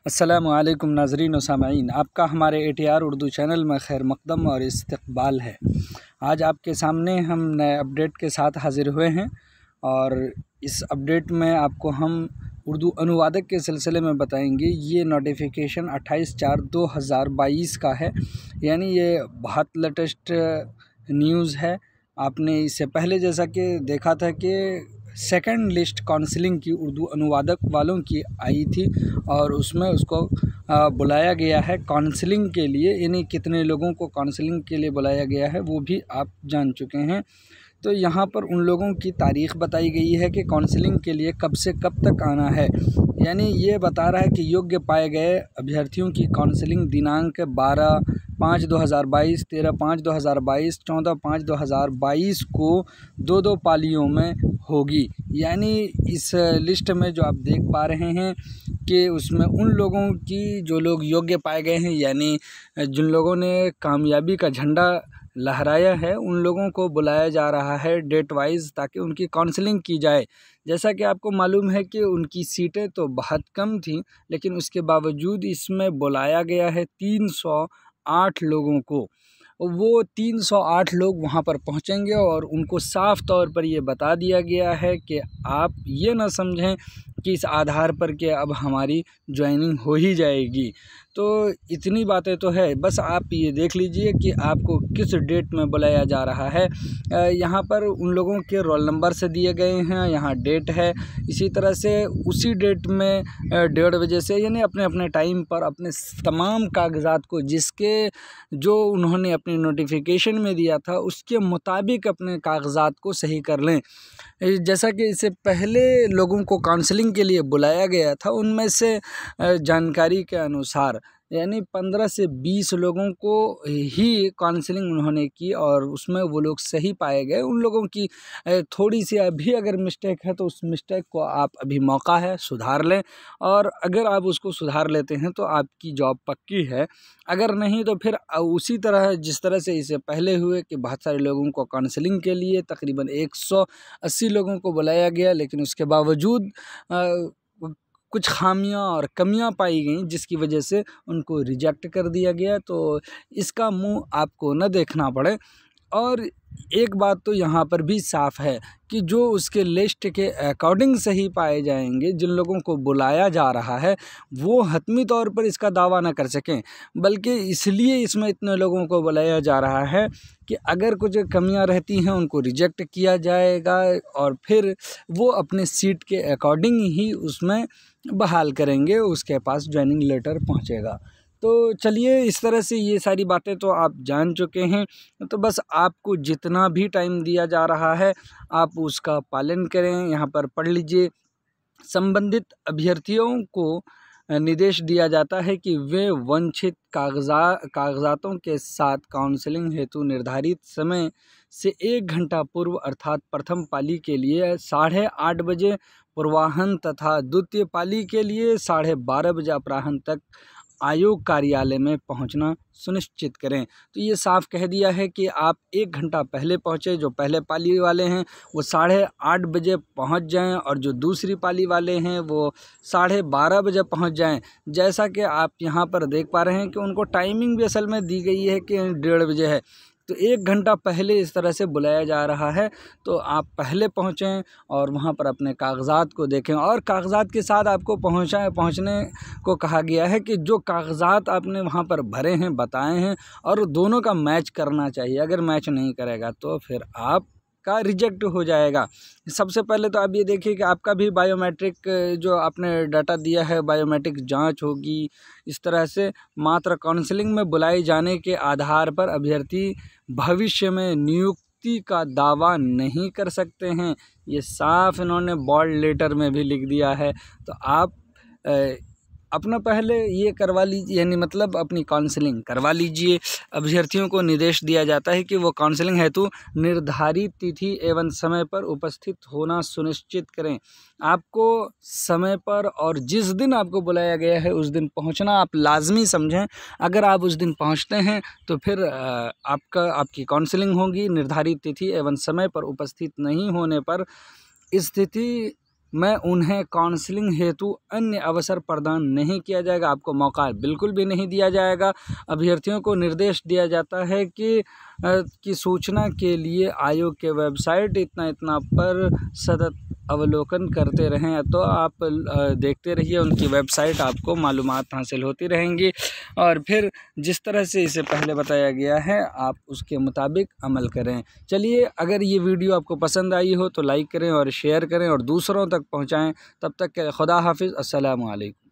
अस्सलामुअलैकुम नाज़रीन व सामईन, आपका हमारे ATR उर्दू चैनल में खैर मक़दम और इस्तक़बाल है। आज आपके सामने हम नए अपडेट के साथ हाज़िर हुए हैं और इस अपडेट में आपको हम उर्दू अनुवादक के सिलसिले में बताएंगे। ये नोटिफिकेशन 28/4/2022 का है, यानी ये बहुत लेटेस्ट न्यूज़ है। आपने इससे पहले जैसा कि देखा था कि सेकंड लिस्ट काउंसलिंग की उर्दू अनुवादक वालों की आई थी और उसमें उसको बुलाया गया है काउंसलिंग के लिए, यानी कितने लोगों को काउंसलिंग के लिए बुलाया गया है वो भी आप जान चुके हैं। तो यहाँ पर उन लोगों की तारीख़ बताई गई है कि काउंसलिंग के लिए कब से कब तक आना है, यानी ये बता रहा है कि योग्य पाए गए अभ्यर्थियों की काउंसलिंग दिनांक 12/5/2022, 13/5/2022, 14/5/2022 को दो पालियों में होगी। यानी इस लिस्ट में जो आप देख पा रहे हैं कि उसमें उन लोगों की जो लोग योग्य पाए गए हैं, यानी जिन लोगों ने कामयाबी का झंडा लहराया है, उन लोगों को बुलाया जा रहा है डेट वाइज, ताकि उनकी काउंसलिंग की जाए। जैसा कि आपको मालूम है कि उनकी सीटें तो बहुत कम थीं, लेकिन उसके बावजूद इसमें बुलाया गया है 308 लोगों को। वो 308 लोग वहाँ पर पहुँचेंगे और उनको साफ़ तौर पर ये बता दिया गया है कि आप ये ना समझें कि इस आधार पर कि अब हमारी ज्वाइनिंग हो ही जाएगी। तो इतनी बातें तो है, बस आप ये देख लीजिए कि आपको किस डेट में बुलाया जा रहा है। यहाँ पर उन लोगों के रोल नंबर से दिए गए हैं, यहाँ डेट है। इसी तरह से उसी डेट में 1:30 बजे से, यानी अपने अपने टाइम पर अपने तमाम कागज़ात को जिसके जो उन्होंने अपने नोटिफिकेशन में दिया था उसके मुताबिक अपने कागज़ात को सही कर लें। जैसा कि इससे पहले लोगों को काउंसलिंग के लिए बुलाया गया था, उनमें से जानकारी के अनुसार यानी 15 से 20 लोगों को ही काउंसलिंग उन्होंने की और उसमें वो लोग सही पाए गए। उन लोगों की थोड़ी सी अभी अगर मिस्टेक है तो उस मिस्टेक को आप अभी मौका है सुधार लें, और अगर आप उसको सुधार लेते हैं तो आपकी जॉब पक्की है। अगर नहीं तो फिर उसी तरह जिस तरह से इससे पहले हुए कि बहुत सारे लोगों को काउंसलिंग के लिए तकरीबन 180 लोगों को बुलाया गया, लेकिन उसके बावजूद कुछ खामियां और कमियां पाई गईं, जिसकी वजह से उनको रिजेक्ट कर दिया गया। तो इसका मुंह आपको न देखना पड़े। और एक बात तो यहाँ पर भी साफ़ है कि जो उसके लिस्ट के अकॉर्डिंग सही पाए जाएंगे, जिन लोगों को बुलाया जा रहा है वो हतमी तौर पर इसका दावा न कर सकें, बल्कि इसलिए इसमें इतने लोगों को बुलाया जा रहा है कि अगर कुछ कमियां रहती हैं उनको रिजेक्ट किया जाएगा और फिर वो अपने सीट के अकॉर्डिंग ही उसमें बहाल करेंगे, उसके पास ज्वाइनिंग लेटर पहुँचेगा। तो चलिए, इस तरह से ये सारी बातें तो आप जान चुके हैं। तो बस आपको जितना भी टाइम दिया जा रहा है आप उसका पालन करें। यहाँ पर पढ़ लीजिए, संबंधित अभ्यर्थियों को निर्देश दिया जाता है कि वे वांछित कागजातों के साथ काउंसलिंग हेतु निर्धारित समय से 1 घंटा पूर्व अर्थात प्रथम पाली के लिए 8:30 बजे पूर्वाह्न तथा द्वितीय पाली के लिए 12:30 बजे अपराह्न तक आयोग कार्यालय में पहुंचना सुनिश्चित करें। तो ये साफ कह दिया है कि आप 1 घंटा पहले पहुँचे, जो पहले पाली वाले हैं वो 8:30 बजे पहुंच जाएं और जो दूसरी पाली वाले हैं वो 12:30 बजे पहुंच जाएं। जैसा कि आप यहां पर देख पा रहे हैं कि उनको टाइमिंग भी असल में दी गई है कि 1:30 बजे है, तो 1 घंटा पहले इस तरह से बुलाया जा रहा है। तो आप पहले पहुँचें और वहाँ पर अपने कागज़ात को देखें, और कागज़ात के साथ आपको पहुँचने को कहा गया है कि जो कागज़ात आपने वहाँ पर भरे हैं, बताए हैं, और दोनों का मैच करना चाहिए। अगर मैच नहीं करेगा तो फिर आप का रिजेक्ट हो जाएगा। सबसे पहले तो आप ये देखिए कि आपका भी बायोमेट्रिक जो आपने डाटा दिया है, बायोमेट्रिक जांच होगी। इस तरह से मात्र काउंसलिंग में बुलाए जाने के आधार पर अभ्यर्थी भविष्य में नियुक्ति का दावा नहीं कर सकते हैं। ये साफ इन्होंने बोल्ड लेटर में भी लिख दिया है। तो आप अपना पहले ये करवा लीजिए, यानी मतलब अपनी काउंसलिंग करवा लीजिए। अभ्यर्थियों को निर्देश दिया जाता है कि वो काउंसलिंग हेतु निर्धारित तिथि एवं समय पर उपस्थित होना सुनिश्चित करें। आपको समय पर और जिस दिन आपको बुलाया गया है उस दिन पहुंचना आप लाजमी समझें। अगर आप उस दिन पहुंचते हैं तो फिर आपकी काउंसलिंग होगी। निर्धारित तिथि एवं समय पर उपस्थित नहीं होने पर स्थिति में उन्हें काउंसलिंग हेतु अन्य अवसर प्रदान नहीं किया जाएगा। आपको मौका बिल्कुल भी नहीं दिया जाएगा। अभ्यर्थियों को निर्देश दिया जाता है कि सूचना के लिए आयोग के वेबसाइट इतना पर सतत अवलोकन करते रहें। तो आप देखते रहिए, उनकी वेबसाइट आपको मालूमात हासिल होती रहेंगी और फिर जिस तरह से इसे पहले बताया गया है आप उसके मुताबिक अमल करें। चलिए, अगर ये वीडियो आपको पसंद आई हो तो लाइक करें और शेयर करें और दूसरों तक पहुंचाएं। तब तक के खुदा हाफिज़, अस्सलामु अलैकुम।